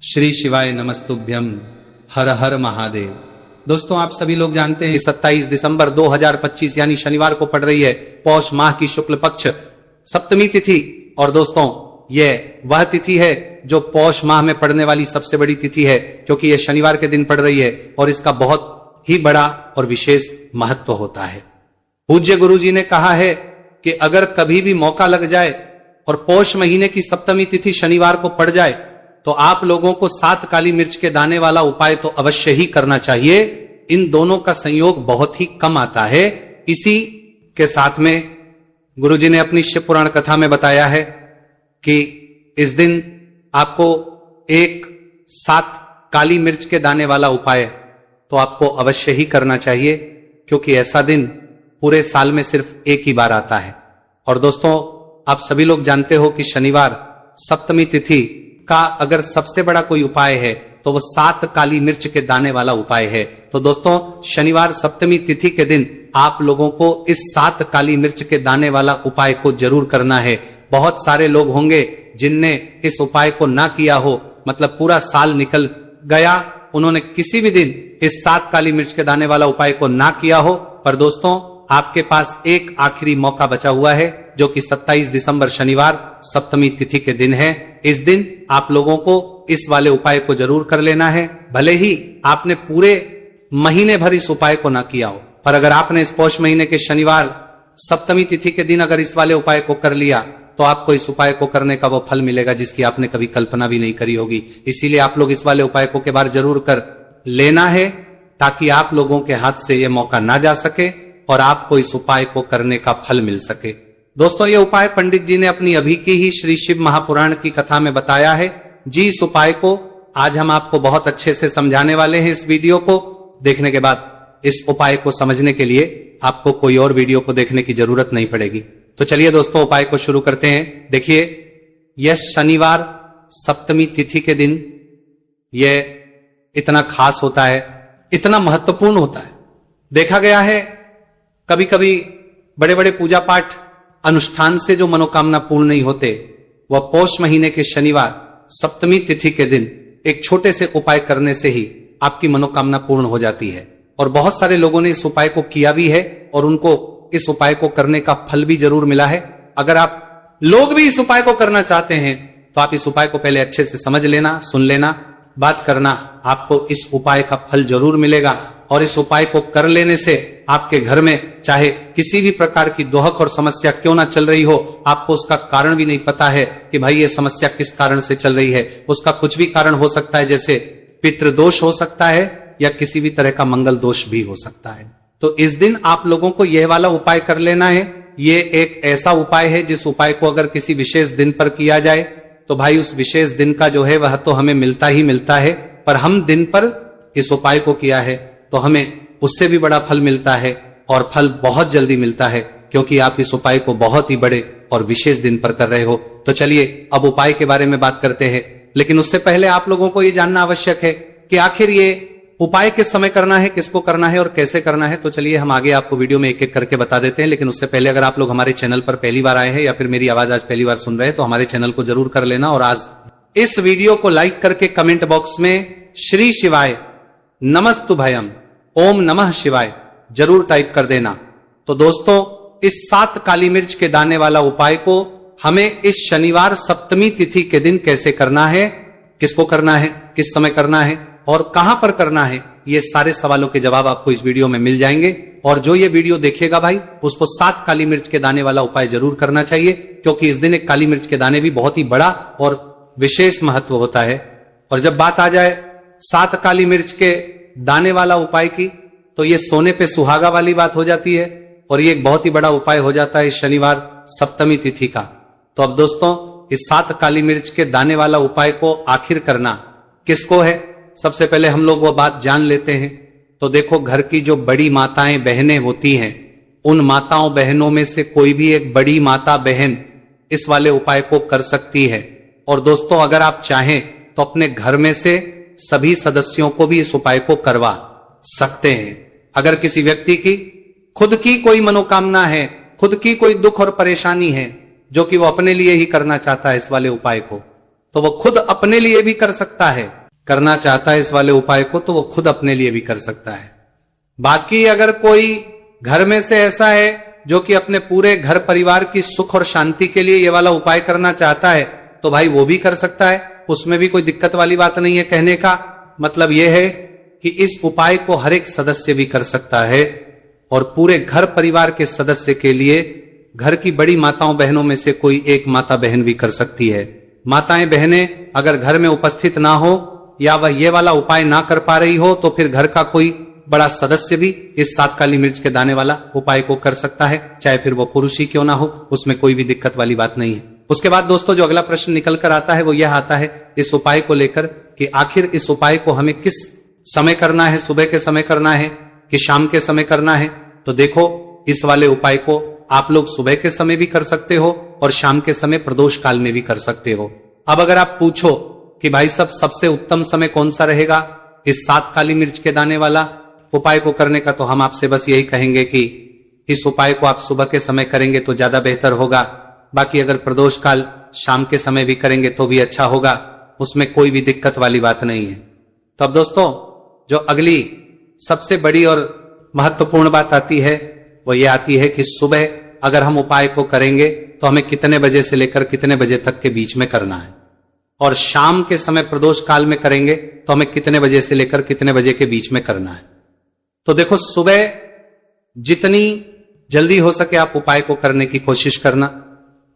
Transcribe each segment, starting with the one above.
श्री शिवाय नमस्तुभ्यम, हर हर महादेव। दोस्तों, आप सभी लोग जानते हैं 27 दिसंबर 2025 यानी शनिवार को पड़ रही है पौष माह की शुक्ल पक्ष सप्तमी तिथि। और दोस्तों, यह वह तिथि है जो पौष माह में पड़ने वाली सबसे बड़ी तिथि है, क्योंकि यह शनिवार के दिन पड़ रही है और इसका बहुत ही बड़ा और विशेष महत्व होता है। पूज्य गुरु जी ने कहा है कि अगर कभी भी मौका लग जाए और पौष महीने की सप्तमी तिथि शनिवार को पड़ जाए तो आप लोगों को 7 काली मिर्च के दाने वाला उपाय तो अवश्य ही करना चाहिए। इन दोनों का संयोग बहुत ही कम आता है। इसी के साथ में गुरुजी ने अपनी शिव पुराण कथा में बताया है कि इस दिन आपको एक 7 काली मिर्च के दाने वाला उपाय तो आपको अवश्य ही करना चाहिए, क्योंकि ऐसा दिन पूरे साल में सिर्फ एक ही बार आता है। और दोस्तों, आप सभी लोग जानते हो कि शनिवार सप्तमी तिथि का अगर सबसे बड़ा कोई उपाय है तो वह 7 काली मिर्च के दाने वाला उपाय है। तो दोस्तों, शनिवार सप्तमी तिथि के दिन आप लोगों को इस 7 काली मिर्च के दाने वाला उपाय को जरूर करना है। बहुत सारे लोग होंगे जिनने इस उपाय को ना किया हो, मतलब पूरा साल निकल गया, उन्होंने किसी भी दिन इस 7 काली मिर्च के दाने वाला उपाय को ना किया हो। पर दोस्तों, आपके पास एक आखिरी मौका बचा हुआ है, जो कि 27 दिसंबर शनिवार सप्तमी तिथि के दिन है। इस दिन आप लोगों को इस वाले उपाय को जरूर कर लेना है, भले ही आपने पूरे महीने भर इस उपाय को ना किया हो। पर अगर आपने इस पौष महीने के शनिवार सप्तमी तिथि के दिन अगर इस वाले उपाय को कर लिया तो आपको इस उपाय को करने का वो फल मिलेगा जिसकी आपने कभी कल्पना भी नहीं करी होगी। इसीलिए आप लोग इस वाले उपाय को के बार जरूर कर लेना है, ताकि आप लोगों के हाथ से यह मौका ना जा सके और आपको इस उपाय को करने का फल मिल सके। दोस्तों, ये उपाय पंडित जी ने अपनी अभी की ही श्री शिव महापुराण की कथा में बताया है जी। इस उपाय को आज हम आपको बहुत अच्छे से समझाने वाले हैं। इस वीडियो को देखने के बाद इस उपाय को समझने के लिए आपको कोई और वीडियो को देखने की जरूरत नहीं पड़ेगी। तो चलिए दोस्तों, उपाय को शुरू करते हैं। देखिए, यह शनिवार सप्तमी तिथि के दिन यह इतना खास होता है, इतना महत्वपूर्ण होता है। देखा गया है कभी कभी बड़े बड़े पूजा पाठ अनुष्ठान से जो मनोकामना पूर्ण नहीं होते, वह पौष महीने के शनिवार सप्तमी तिथि के दिन एक छोटे से उपाय करने से ही आपकी मनोकामना पूर्ण हो जाती है। और बहुत सारे लोगों ने इस उपाय को किया भी है और उनको इस उपाय को करने का फल भी जरूर मिला है। अगर आप लोग भी इस उपाय को करना चाहते हैं तो आप इस उपाय को पहले अच्छे से समझ लेना, सुन लेना, बात करना, आपको इस उपाय का फल जरूर मिलेगा। और इस उपाय को कर लेने से आपके घर में चाहे किसी भी प्रकार की दोहक और समस्या क्यों ना चल रही हो, आपको उसका कारण भी नहीं पता है कि भाई ये समस्या किस कारण से चल रही है। उसका कुछ भी कारण हो सकता है, जैसे पितृदोष हो सकता है या किसी भी तरह का मंगल दोष भी हो सकता है। तो इस दिन आप लोगों को यह वाला उपाय कर लेना है। ये एक ऐसा उपाय है जिस उपाय को अगर किसी विशेष दिन पर किया जाए तो भाई उस विशेष दिन का जो है वह तो हमें मिलता ही मिलता है, पर हम दिन पर इस उपाय को किया है तो हमें उससे भी बड़ा फल मिलता है, और फल बहुत जल्दी मिलता है, क्योंकि आप इस उपाय को बहुत ही बड़े और विशेष दिन पर कर रहे हो। तो चलिए अब उपाय के बारे में बात करते हैं। लेकिन उससे पहले आप लोगों को यह जानना आवश्यक है कि आखिर ये उपाय किस समय करना है, किसको करना है और कैसे करना है। तो चलिए हम आगे आपको वीडियो में एक एक करके बता देते हैं। लेकिन उससे पहले अगर आप लोग हमारे चैनल पर पहली बार आए हैं या फिर मेरी आवाज आज पहली बार सुन रहे हैं तो हमारे चैनल को जरूर कर लेना, और आज इस वीडियो को लाइक करके कमेंट बॉक्स में श्री शिवाय नमस्तुभयम ओम नमः शिवाय जरूर टाइप कर देना। तो दोस्तों, इस 7 काली मिर्च के दाने वाला उपाय को हमें इस शनिवार सप्तमी तिथि के दिन कैसे करना है, किसको करना है, किस समय करना है और कहां पर करना है, ये सारे सवालों के जवाब आपको इस वीडियो में मिल जाएंगे। और जो ये वीडियो देखेगा भाई, उसको 7 काली मिर्च के दाने वाला उपाय जरूर करना चाहिए, क्योंकि इस दिन एक काली मिर्च के दाने भी बहुत ही बड़ा और विशेष महत्व होता है। और जब बात आ जाए 7 काली मिर्च के दाने वाला उपाय की, तो ये सोने पे सुहागा वाली बात हो जाती है, और ये एक बहुत ही बड़ा उपाय हो जाता है शनिवार सप्तमी तिथि का। तो अब दोस्तों, इस 7 काली मिर्च के दाने वाला उपाय को आखिर करना किसको है, सबसे पहले हम लोग वो बात जान लेते हैं। तो देखो, घर की जो बड़ी माताएं बहनें होती हैं, उन माताओं बहनों में से कोई भी एक बड़ी माता बहन इस वाले उपाय को कर सकती है। और दोस्तों, अगर आप चाहें तो अपने घर में से सभी सदस्यों को भी इस उपाय को करवा सकते हैं। अगर किसी व्यक्ति की खुद की कोई मनोकामना है, खुद की कोई दुख और परेशानी है जो कि वो अपने लिए ही करना चाहता है इस वाले उपाय को, तो वो खुद अपने लिए भी कर सकता है, करना चाहता है इस वाले उपाय को तो वो खुद अपने लिए भी कर सकता है। बाकी अगर कोई घर में से ऐसा है जो कि अपने पूरे घर परिवार की सुख और शांति के लिए ये वाला उपाय करना चाहता है तो भाई वो भी कर सकता है, उसमें भी कोई दिक्कत वाली बात नहीं है। कहने का मतलब यह है कि इस उपाय को हर एक सदस्य भी कर सकता है और पूरे घर परिवार के सदस्य के लिए घर की बड़ी माताओं बहनों में से कोई एक माता बहन भी कर सकती है। माताएं बहनें अगर घर में उपस्थित ना हो या वह ये वाला उपाय ना कर पा रही हो तो फिर घर का कोई बड़ा सदस्य भी इस 7 काली मिर्च के दाने वाला उपाय को कर सकता है, चाहे फिर वो पुरुष ही क्यों ना हो, उसमें कोई भी दिक्कत वाली बात नहीं है। उसके बाद दोस्तों जो अगला प्रश्न निकल कर आता है वो यह आता है इस उपाय को लेकर कि आखिर इस उपाय को हमें किस समय करना है, सुबह के समय करना है कि शाम के समय करना है। तो देखो इस वाले उपाय को आप लोग सुबह के समय भी कर सकते हो और शाम के समय प्रदोष काल में भी कर सकते हो। अब अगर आप पूछो कि भाई साहब सबसे उत्तम समय कौन सा रहेगा इस 7 काली मिर्च के दाने वाला उपाय को करने का, तो हम आपसे बस यही कहेंगे कि इस उपाय को आप सुबह के समय करेंगे तो ज्यादा बेहतर होगा। बाकी अगर प्रदोष काल शाम के समय भी करेंगे तो भी अच्छा होगा, उसमें कोई भी दिक्कत वाली बात नहीं है। तो अब दोस्तों जो अगली सबसे बड़ी और महत्वपूर्ण बात आती है वो ये आती है कि सुबह अगर हम उपाय को करेंगे तो हमें कितने बजे से लेकर कितने बजे तक के बीच में करना है, और शाम के समय प्रदोष काल में करेंगे तो हमें कितने बजे से लेकर कितने बजे के बीच में करना है। तो देखो सुबह जितनी जल्दी हो सके आप उपाय को करने की कोशिश करना।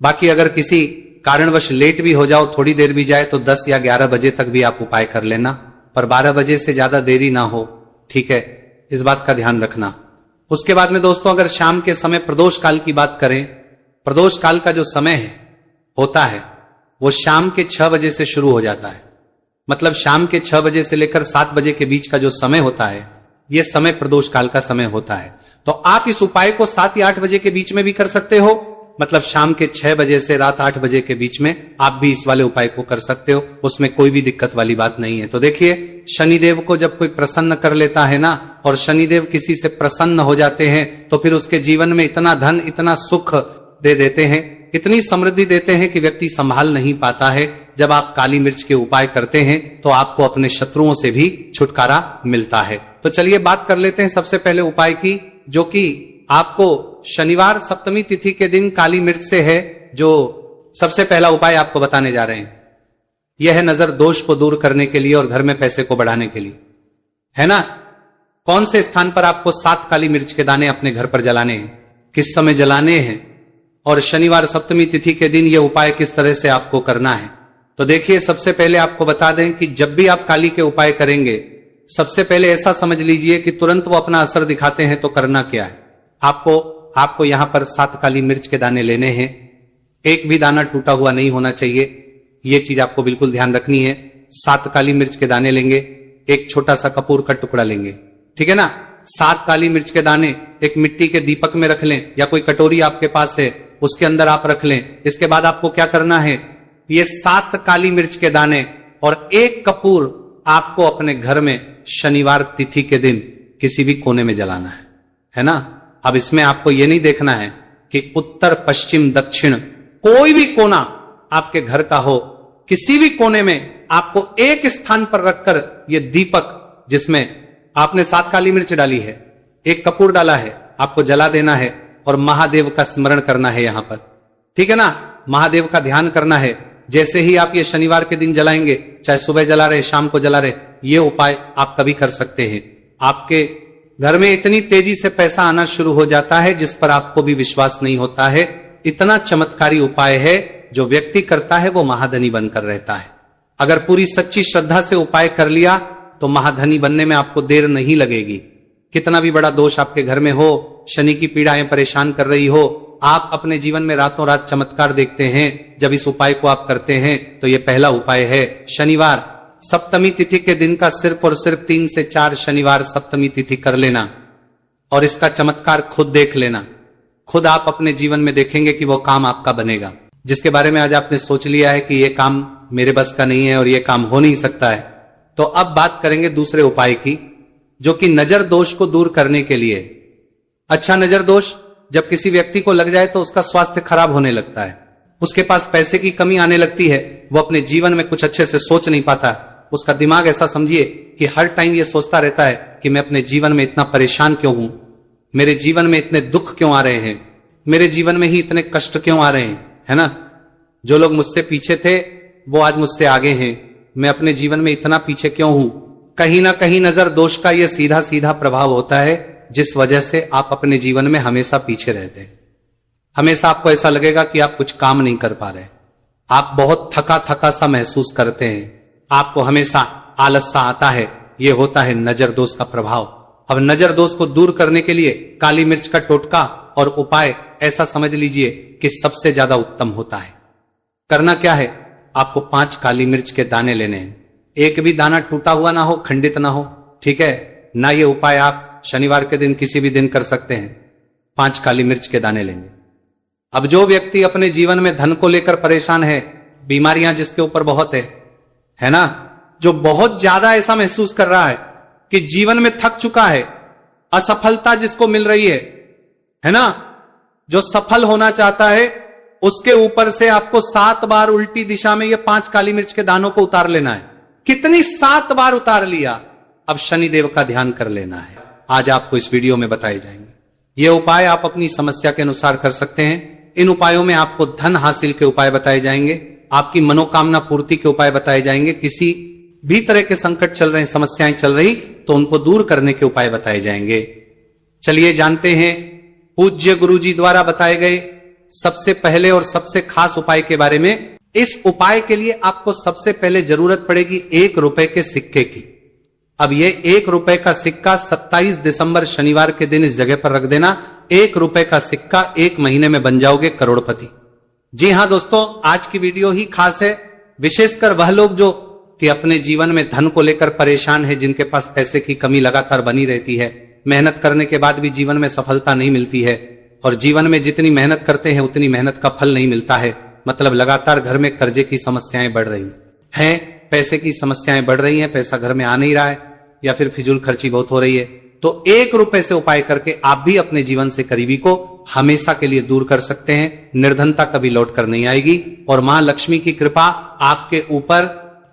बाकी अगर किसी कारणवश लेट भी हो जाओ, थोड़ी देर भी जाए तो 10 या 11 बजे तक भी आप उपाय कर लेना, पर 12 बजे से ज्यादा देरी ना हो, ठीक है, इस बात का ध्यान रखना। उसके बाद में दोस्तों अगर शाम के समय प्रदोष काल की बात करें, प्रदोष काल का जो समय है होता है वो शाम के 6 बजे से शुरू हो जाता है। मतलब शाम के 6 बजे से लेकर 7 बजे के बीच का जो समय होता है यह समय प्रदोष काल का समय होता है। तो आप इस उपाय को 7 या 8 बजे के बीच में भी कर सकते हो, मतलब शाम के 6 बजे से रात 8 बजे के बीच में आप भी इस वाले उपाय को कर सकते हो, उसमें कोई भी दिक्कत वाली बात नहीं है। तो देखिए शनिदेव को जब कोई प्रसन्न कर लेता है ना, और शनिदेव किसी से प्रसन्न हो जाते हैं तो फिर उसके जीवन में इतना धन इतना सुख दे देते हैं, इतनी समृद्धि देते हैं कि व्यक्ति संभाल नहीं पाता है। जब आप काली मिर्च के उपाय करते हैं तो आपको अपने शत्रुओं से भी छुटकारा मिलता है। तो चलिए बात कर लेते हैं सबसे पहले उपाय की, जो कि आपको शनिवार सप्तमी तिथि के दिन काली मिर्च से है। जो सबसे पहला उपाय आपको बताने जा रहे हैं यह है नजर दोष को दूर करने के लिए और घर में पैसे को बढ़ाने के लिए, है ना। कौन से स्थान पर आपको 7 काली मिर्च के दाने अपने घर पर जलाने हैं, किस समय जलाने हैं, और शनिवार सप्तमी तिथि के दिन यह उपाय किस तरह से आपको करना है। तो देखिए सबसे पहले आपको बता दें कि जब भी आप काली के उपाय करेंगे सबसे पहले ऐसा समझ लीजिए कि तुरंत वो अपना असर दिखाते हैं। तो करना क्या है, आपको यहां पर 7 काली मिर्च के दाने लेने हैं, एक भी दाना टूटा हुआ नहीं होना चाहिए, यह चीज आपको बिल्कुल ध्यान रखनी है। 7 काली मिर्च के दाने लेंगे, एक छोटा सा कपूर का टुकड़ा लेंगे, ठीक है ना। 7 काली मिर्च के दाने एक मिट्टी के दीपक में रख लें या कोई कटोरी आपके पास है उसके अंदर आप रख लें। इसके बाद आपको क्या करना है, ये 7 काली मिर्च के दाने और एक कपूर आपको अपने घर में शनिवार तिथि के दिन किसी भी कोने में जलाना है ना। अब इसमें आपको यह नहीं देखना है कि उत्तर पश्चिम दक्षिण कोई भी कोना आपके घर का हो, किसी भी कोने में आपको एक स्थान पर रखकर यह दीपक जिसमें आपने 7 काली मिर्च डाली है, एक कपूर डाला है, आपको जला देना है और महादेव का स्मरण करना है यहां पर, ठीक है ना। महादेव का ध्यान करना है। जैसे ही आप ये शनिवार के दिन जलाएंगे, चाहे सुबह जला रहे शाम को जला रहे, ये उपाय आप कभी कर सकते हैं। आपके घर में इतनी तेजी से पैसा आना शुरू हो जाता है जिस पर आपको भी विश्वास नहीं होता है। इतना चमत्कारी उपाय है, जो व्यक्ति करता है वो महाधनी बनकर रहता है। अगर पूरी सच्ची श्रद्धा से उपाय कर लिया तो महाधनी बनने में आपको देर नहीं लगेगी। कितना भी बड़ा दोष आपके घर में हो, शनि की पीड़ाएं परेशान कर रही हो, आप अपने जीवन में रातों रात चमत्कार देखते हैं जब इस उपाय को आप करते हैं। तो यह पहला उपाय है। शनिवार सप्तमी तिथि के दिन का सिर्फ और सिर्फ 3 से 4 शनिवार सप्तमी तिथि कर लेना और इसका चमत्कार खुद देख लेना। खुद आप अपने जीवन में देखेंगे कि वो काम आपका बनेगा जिसके बारे में आज आपने सोच लिया है कि ये काम मेरे बस का नहीं है और ये काम हो नहीं सकता है। तो अब बात करेंगे दूसरे उपाय की, जो कि नजर दोष को दूर करने के लिए। अच्छा, नजर दोष जब किसी व्यक्ति को लग जाए तो उसका स्वास्थ्य खराब होने लगता है, उसके पास पैसे की कमी आने लगती है, वो अपने जीवन में कुछ अच्छे से सोच नहीं पाता। उसका दिमाग ऐसा समझिए कि हर टाइम ये सोचता रहता है कि मैं अपने जीवन में इतना परेशान क्यों हूं, मेरे जीवन में इतने दुख क्यों आ रहे हैं, मेरे जीवन में ही इतने कष्ट क्यों आ रहे हैं, है ना। जो लोग मुझसे पीछे थे वो आज मुझसे आगे हैं, मैं अपने जीवन में इतना पीछे क्यों हूं। कहीं ना कहीं नजर दोष का यह सीधा सीधा प्रभाव होता है, जिस वजह से आप अपने जीवन में हमेशा पीछे रहते हैं। हमेशा आपको ऐसा लगेगा कि आप कुछ काम नहीं कर पा रहे, आप बहुत थका थका सा महसूस करते हैं, आपको हमेशा आलस सा आता है। यह होता है नजर दोष का प्रभाव। अब नजर दोष को दूर करने के लिए काली मिर्च का टोटका और उपाय ऐसा समझ लीजिए कि सबसे ज्यादा उत्तम होता है। करना क्या है, आपको 5 काली मिर्च के दाने लेने हैं। एक भी दाना टूटा हुआ ना हो, खंडित ना हो, ठीक है ना। ये उपाय आप शनिवार के दिन किसी भी दिन कर सकते हैं। 5 काली मिर्च के दाने लेंगे। अब जो व्यक्ति अपने जीवन में धन को लेकर परेशान है, बीमारियां जिसके ऊपर बहुत है ना, जो बहुत ज्यादा ऐसा महसूस कर रहा है कि जीवन में थक चुका है, असफलता जिसको मिल रही है ना, जो सफल होना चाहता है, उसके ऊपर से आपको 7 बार उल्टी दिशा में ये 5 काली मिर्च के दानों को उतार लेना है। कितनी 7 बार उतार लिया, अब शनिदेव का ध्यान कर लेना है। आज आपको इस वीडियो में बताए जाएंगे ये उपाय। आप अपनी समस्या के अनुसार कर सकते हैं। इन उपायों में आपको धन हासिल के उपाय बताए जाएंगे, आपकी मनोकामना पूर्ति के उपाय बताए जाएंगे। किसी भी तरह के संकट चल रहे हैं, समस्याएं चल रही, तो उनको दूर करने के उपाय बताए जाएंगे। चलिए जानते हैं पूज्य गुरु जी द्वारा बताए गए सबसे पहले और सबसे खास उपाय के बारे में। इस उपाय के लिए आपको सबसे पहले जरूरत पड़ेगी 1 रुपए के सिक्के की। अब ये 1 रुपए का सिक्का 27 दिसंबर शनिवार के दिन इस जगह पर रख देना। 1 रुपए का सिक्का 1 महीने में बन जाओगे करोड़पति। जी हां दोस्तों, आज की वीडियो ही खास है, विशेषकर वह लोग जो कि अपने जीवन में धन को लेकर परेशान है, जिनके पास पैसे की कमी लगातार बनी रहती है, मेहनत करने के बाद भी जीवन में सफलता नहीं मिलती है, और जीवन में जितनी मेहनत करते हैं उतनी मेहनत का फल नहीं मिलता है। मतलब लगातार घर में कर्जे की समस्याएं बढ़ रही हैं, पैसे की समस्याएं बढ़ रही हैं, पैसा घर में आ नहीं रहा है, या फिर फिजूल खर्ची बहुत हो रही है, तो 1 रुपए से उपाय करके आप भी अपने जीवन से करीबी को हमेशा के लिए दूर कर सकते हैं। निर्धनता कभी लौट कर नहीं आएगी और मां लक्ष्मी की कृपा आपके ऊपर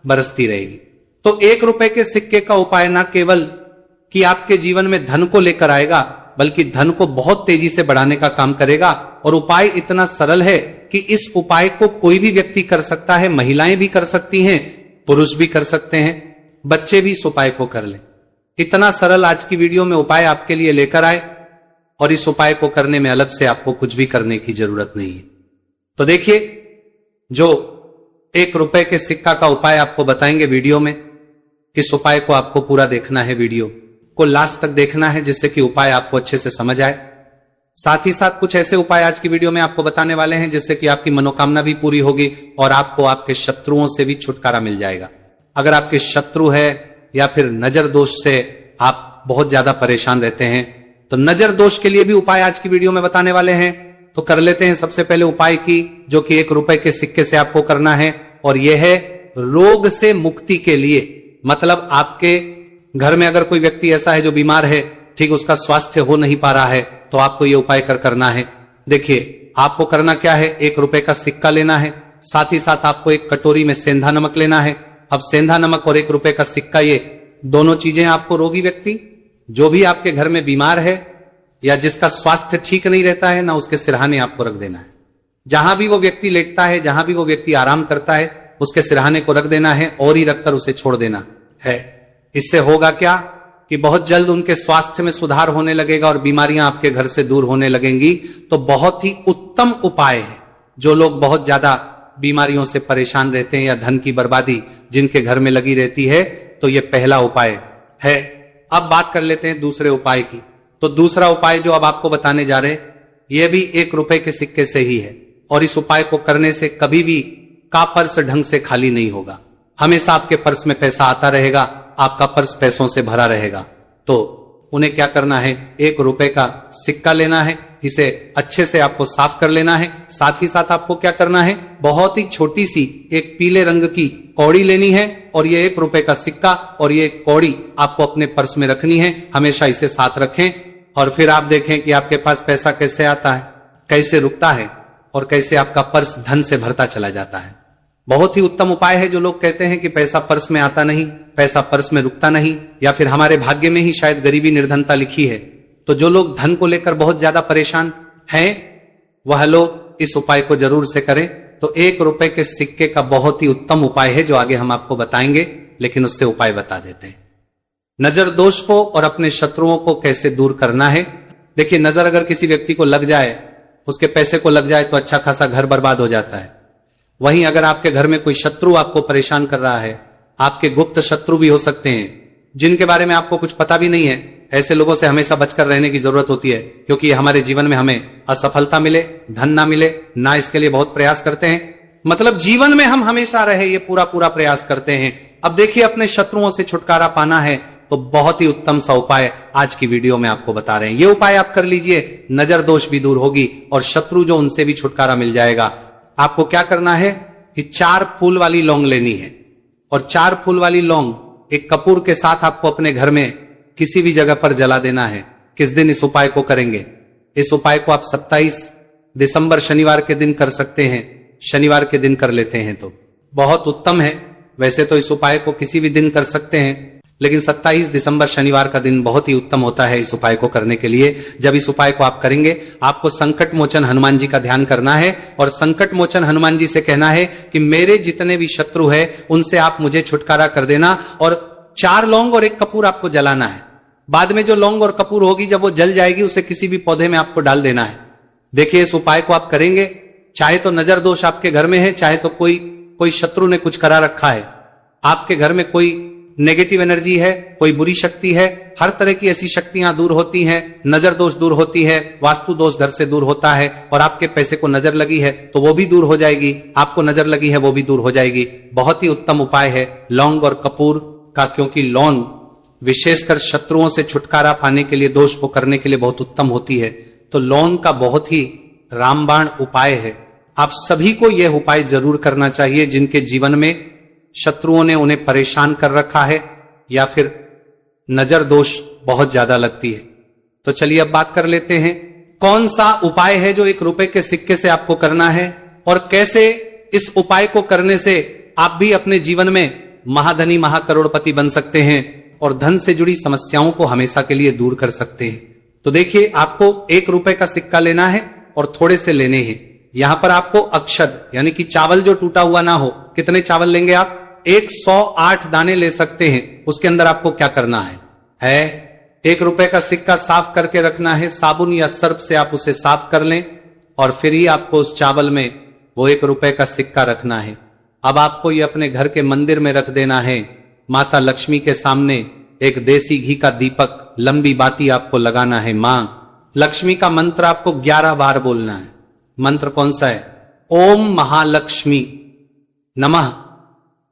बरसती रहेगी। तो 1 रुपए के सिक्के का उपाय ना केवल कि आपके जीवन में धन को लेकर आएगा, बल्कि धन को बहुत तेजी से बढ़ाने का काम करेगा। और उपाय इतना सरल है कि इस उपाय को कोई भी व्यक्ति कर सकता है, महिलाएं भी कर सकती हैं, पुरुष भी कर सकते हैं, बच्चे भी इस उपाय को कर लें। इतना सरल आज की वीडियो में उपाय आपके लिए लेकर आए, और इस उपाय को करने में अलग से आपको कुछ भी करने की जरूरत नहीं है। तो देखिए, जो 1 रुपए के सिक्का का उपाय आपको बताएंगे वीडियो में, इस उपाय को आपको पूरा देखना है, वीडियो को लास्ट तक देखना है, जिससे कि उपाय आपको अच्छे से समझ आए। साथ ही साथ कुछ ऐसे उपाय आज की वीडियो में आपको बताने वाले हैं जिससे कि आपकी मनोकामना भी पूरी होगी और आपको आपके शत्रुओं से भी छुटकारा मिल जाएगा। अगर आपके शत्रु है या फिर नजर दोष से आप बहुत ज्यादा परेशान रहते हैं, तो नजर दोष के लिए भी उपाय आज की वीडियो में बताने वाले हैं। तो कर लेते हैं सबसे पहले उपाय की, जो कि 1 रुपए के सिक्के से आपको करना है, और यह है रोग से मुक्ति के लिए। मतलब आपके घर में अगर कोई व्यक्ति ऐसा है जो बीमार है, ठीक, उसका स्वास्थ्य हो नहीं पा रहा है, तो आपको यह उपाय करना है। देखिए, आपको करना क्या है, 1 रुपए का सिक्का लेना है, साथ ही साथ आपको एक कटोरी में सेंधा नमक लेना है। अब सेंधा नमक और 1 रुपए का सिक्का, ये दोनों चीजें आपको रोगी व्यक्ति, जो भी आपके घर में बीमार है या जिसका स्वास्थ्य ठीक नहीं रहता है ना, उसके सिरहाने आपको रख देना है। जहां भी वो व्यक्ति लेटता है, जहां भी वो व्यक्ति आराम करता है, उसके सिरहाने को रख देना है और ही रखकर उसे छोड़ देना है। इससे होगा क्या कि बहुत जल्द उनके स्वास्थ्य में सुधार होने लगेगा और बीमारियां आपके घर से दूर होने लगेंगी। तो बहुत ही उत्तम उपाय है। जो लोग बहुत ज्यादा बीमारियों से परेशान रहते हैं या धन की बर्बादी जिनके घर में लगी रहती है, तो यह पहला उपाय है। अब बात कर लेते हैं दूसरे उपाय की। तो दूसरा उपाय जो अब आपको बताने जा रहे हैं, यह भी 1 रुपए के सिक्के से ही है, और इस उपाय को करने से कभी भी का पर्स ढंग से खाली नहीं होगा। हमेशा आपके पर्स में पैसा आता रहेगा, आपका पर्स पैसों से भरा रहेगा। तो उन्हें क्या करना है, 1 रुपए का सिक्का लेना है, इसे अच्छे से आपको साफ कर लेना है। साथ ही साथ आपको क्या करना है, बहुत ही छोटी सी एक पीले रंग की कौड़ी लेनी है, और ये 1 रुपए का सिक्का और ये कौड़ी आपको अपने पर्स में रखनी है। हमेशा इसे साथ रखें, और फिर आप देखें कि आपके पास पैसा कैसे आता है, कैसे रुकता है, और कैसे आपका पर्स धन से भरता चला जाता है। बहुत ही उत्तम उपाय है। जो लोग कहते हैं कि पैसा पर्स में आता नहीं, पैसा पर्स में रुकता नहीं, या फिर हमारे भाग्य में ही शायद गरीबी निर्धनता लिखी है, तो जो लोग धन को लेकर बहुत ज्यादा परेशान हैं, वह लोग इस उपाय को जरूर से करें। तो 1 रुपए के सिक्के का बहुत ही उत्तम उपाय है जो आगे हम आपको बताएंगे, लेकिन उससे उपाय बता देते हैं। नजर दोष को और अपने शत्रुओं को कैसे दूर करना है। देखिए, नजर अगर किसी व्यक्ति को लग जाए, उसके पैसे को लग जाए, तो अच्छा खासा घर बर्बाद हो जाता है। वहीं अगर आपके घर में कोई शत्रु आपको परेशान कर रहा है, आपके गुप्त शत्रु भी हो सकते हैं जिनके बारे में आपको कुछ पता भी नहीं है, ऐसे लोगों से हमेशा बचकर रहने की जरूरत होती है, क्योंकि हमारे जीवन में हमें असफलता मिले, धन ना मिले ना, इसके लिए बहुत प्रयास करते हैं। मतलब जीवन में हम हमेशा रहे, ये पूरा प्रयास करते हैं। अब देखिए, अपने शत्रुओं से छुटकारा पाना है तो बहुत ही उत्तम सा उपाय आज की वीडियो में आपको बता रहे हैं। ये उपाय आप कर लीजिए, नजर दोष भी दूर होगी और शत्रु जो, उनसे भी छुटकारा मिल जाएगा। आपको क्या करना है कि 4 फूल वाली लौंग लेनी है, और 4 फूल वाली लौंग एक कपूर के साथ आपको अपने घर में किसी भी जगह पर जला देना है। किस दिन इस उपाय को करेंगे? इस उपाय को आप 27 दिसंबर शनिवार के दिन कर सकते हैं। शनिवार के दिन कर लेते हैं तो बहुत उत्तम है। वैसे तो इस उपाय को किसी भी दिन कर सकते हैं, लेकिन 27 दिसंबर शनिवार का दिन बहुत ही उत्तम होता है इस उपाय को करने के लिए। जब इस उपाय को आप करेंगे, आपको संकट मोचन हनुमान जी का ध्यान करना है, और संकट मोचन हनुमान जी से कहना है कि मेरे जितने भी शत्रु है उनसे आप मुझे छुटकारा कर देना, और 4 लौंग और 1 कपूर आपको जलाना है। बाद में जो लौंग और कपूर होगी, जब वो जल जाएगी, उसे किसी भी पौधे में आपको डाल देना है। देखिए, इस उपाय को आप करेंगे, चाहे तो नजर दोष आपके घर में है, चाहे तो कोई शत्रु ने कुछ करा रखा है, आपके घर में कोई नेगेटिव एनर्जी है, कोई बुरी शक्ति है, हर तरह की ऐसी शक्तियां दूर होती हैं। नजर दोष दूर होती है, वास्तु दोष घर से दूर होता है, और आपके पैसे को नजर लगी है तो वो भी दूर हो जाएगी, आपको नजर लगी है वो भी दूर हो जाएगी। बहुत ही उत्तम उपाय है लौंग और कपूर का, क्योंकि लौंग विशेषकर शत्रुओं से छुटकारा पाने के लिए, दोष को करने के लिए बहुत उत्तम होती है। तो लौंग का बहुत ही रामबाण उपाय है। आप सभी को यह उपाय जरूर करना चाहिए जिनके जीवन में शत्रुओं ने उन्हें परेशान कर रखा है, या फिर नजर दोष बहुत ज्यादा लगती है। तो चलिए अब बात कर लेते हैं, कौन सा उपाय है जो 1 रुपए के सिक्के से आपको करना है, और कैसे इस उपाय को करने से आप भी अपने जीवन में महाधनी महाकरोड़पति बन सकते हैं और धन से जुड़ी समस्याओं को हमेशा के लिए दूर कर सकते हैं। तो देखिए, आपको 1 रुपए का सिक्का लेना है और थोड़े से लेने हैं। यहां पर आपको अक्षत यानी कि चावल जो टूटा हुआ ना हो, कितने चावल लेंगे आप? 108 दाने ले सकते हैं। उसके अंदर आपको क्या करना है 1 रुपए का सिक्का साफ करके रखना है। साबुन या सर्फ से आप उसे साफ कर लें, और फिर ही आपको उस चावल में वो 1 रुपए का सिक्का रखना है। अब आपको ये अपने घर के मंदिर में रख देना है। माता लक्ष्मी के सामने एक देसी घी का दीपक, लंबी बाती आपको लगाना है। मां लक्ष्मी का मंत्र आपको 11 बार बोलना है। मंत्र कौन सा है? ओम महालक्ष्मी नमः।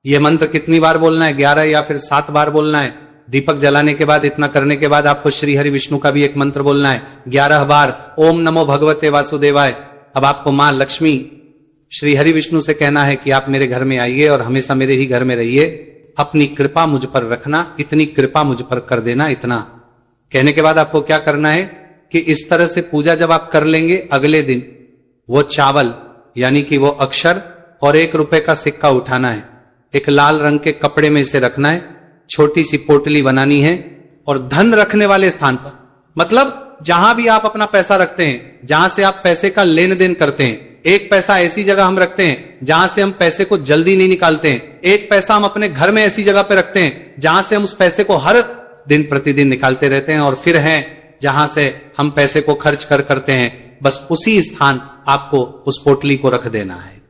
यह मंत्र कितनी बार बोलना है? 11 या फिर 7 बार बोलना है। दीपक जलाने के बाद, इतना करने के बाद आपको श्री हरि विष्णु का भी एक मंत्र बोलना है 11 बार, ओम नमो भगवते वासुदेवाय। अब आपको मां लक्ष्मी, श्री हरि विष्णु से कहना है कि आप मेरे घर में आइए और हमेशा मेरे ही घर में रहिए, अपनी कृपा मुझ पर रखना, इतनी कृपा मुझ पर कर देना। इतना कहने के बाद आपको क्या करना है कि इस तरह से पूजा जब आप कर लेंगे, अगले दिन वो चावल यानी कि वो अक्षर और 1 रुपए का सिक्का उठाना है, एक लाल रंग के कपड़े में इसे रखना है, छोटी सी पोटली बनानी है, और धन रखने वाले स्थान पर, मतलब जहां भी आप अपना पैसा रखते हैं, जहां से आप पैसे का लेन देन करते हैं, एक पैसा ऐसी जगह हम रखते हैं जहां से हम पैसे को जल्दी नहीं निकालते हैं, एक पैसा हम अपने घर में ऐसी जगह पे रखते हैं जहां से हम उस पैसे को हर दिन प्रतिदिन निकालते रहते हैं, और फिर है जहां से हम पैसे को खर्च करते हैं, बस उसी स्थान आपको उस पोटली को रख देना है,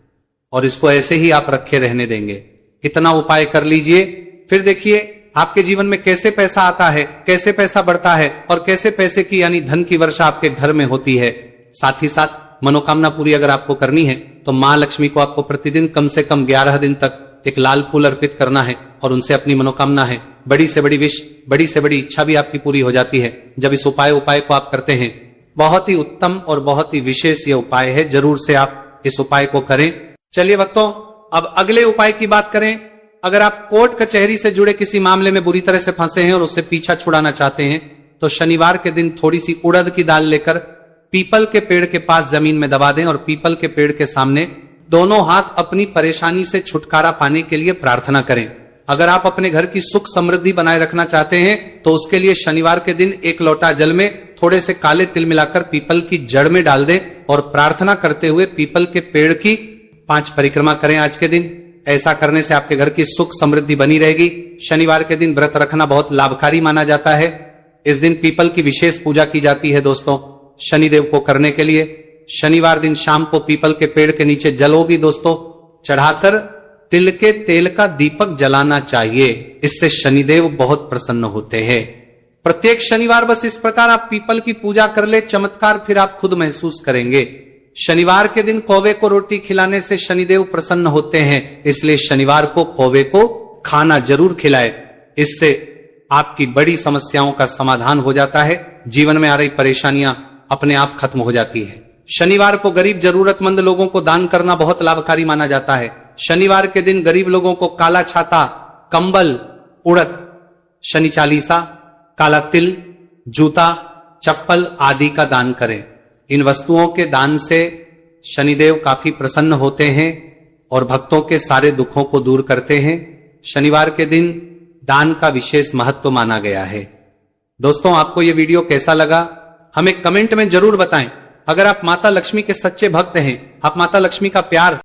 और इसको ऐसे ही आप रखे रहने देंगे। इतना उपाय कर लीजिए, फिर देखिए आपके जीवन में कैसे पैसा आता है, कैसे पैसा बढ़ता है, और कैसे पैसे की यानी धन की वर्षा आपके घर में होती है। साथ ही साथ मनोकामना पूरी अगर आपको करनी है तो मां लक्ष्मी को आपको प्रतिदिन कम से कम 11 दिन तक एक लाल फूल अर्पित करना है, और उनसे अपनी मनोकामना है, बड़ी से बड़ी विश, बड़ी से बड़ी इच्छा भी आपकी पूरी हो जाती है जब इस उपाय को आप करते हैं। बहुत ही उत्तम और बहुत ही विशेष ये उपाय है, जरूर से आप इस उपाय को करें। चलिए भक्तों, अब अगले उपाय की बात करें। अगर आप कोर्ट कचहरी से जुड़े किसी मामले में बुरी तरह से फंसे हैं और उससे पीछा छुड़ाना चाहते हैं, तो शनिवार के दिन थोड़ी सी उड़द की दाल लेकर पीपल के पेड़ के पास जमीन में दबा दें और पीपल के पेड़ के सामने दोनों हाथ अपनी परेशानी से छुटकारा पाने के लिए प्रार्थना करें। अगर आप अपने घर की सुख समृद्धि बनाए रखना चाहते हैं तो उसके लिए शनिवार के दिन एक लोटा जल में थोड़े से काले तिल मिलाकर पीपल की जड़ में डाल दें और प्रार्थना करते हुए पीपल के पेड़ की 5 परिक्रमा करें आज के दिन। ऐसा करने से आपके घर की सुख समृद्धि बनी रहेगी। शनिवार के दिन व्रत रखना बहुत लाभकारी माना जाता है। इस दिन पीपल की विशेष पूजा की जाती है दोस्तों शनिदेव को करने के लिए। शनिवार दिन शाम को पीपल के पेड़ के नीचे जल होगी दोस्तों चढ़ाकर तिल के तेल का दीपक जलाना चाहिए। इससे शनिदेव बहुत प्रसन्न होते हैं। प्रत्येक शनिवार बस इस प्रकार आप पीपल की पूजा कर ले, चमत्कार फिर आप खुद महसूस करेंगे। शनिवार के दिन कौवे को रोटी खिलाने से शनिदेव प्रसन्न होते हैं, इसलिए शनिवार को कौवे को खाना जरूर खिलाए। इससे आपकी बड़ी समस्याओं का समाधान हो जाता है। जीवन में आ रही परेशानियां अपने आप खत्म हो जाती है। शनिवार को गरीब जरूरतमंद लोगों को दान करना बहुत लाभकारी माना जाता है। शनिवार के दिन गरीब लोगों को काला छाता, कंबल, उड़द, शनि चालीसा, काला तिल, जूता, चप्पल आदि का दान करें। इन वस्तुओं के दान से शनिदेव काफी प्रसन्न होते हैं और भक्तों के सारे दुखों को दूर करते हैं। शनिवार के दिन दान का विशेष महत्व माना गया है। दोस्तों आपको यह वीडियो कैसा लगा हमें कमेंट में जरूर बताएं। अगर आप माता लक्ष्मी के सच्चे भक्त हैं, आप माता लक्ष्मी का प्यार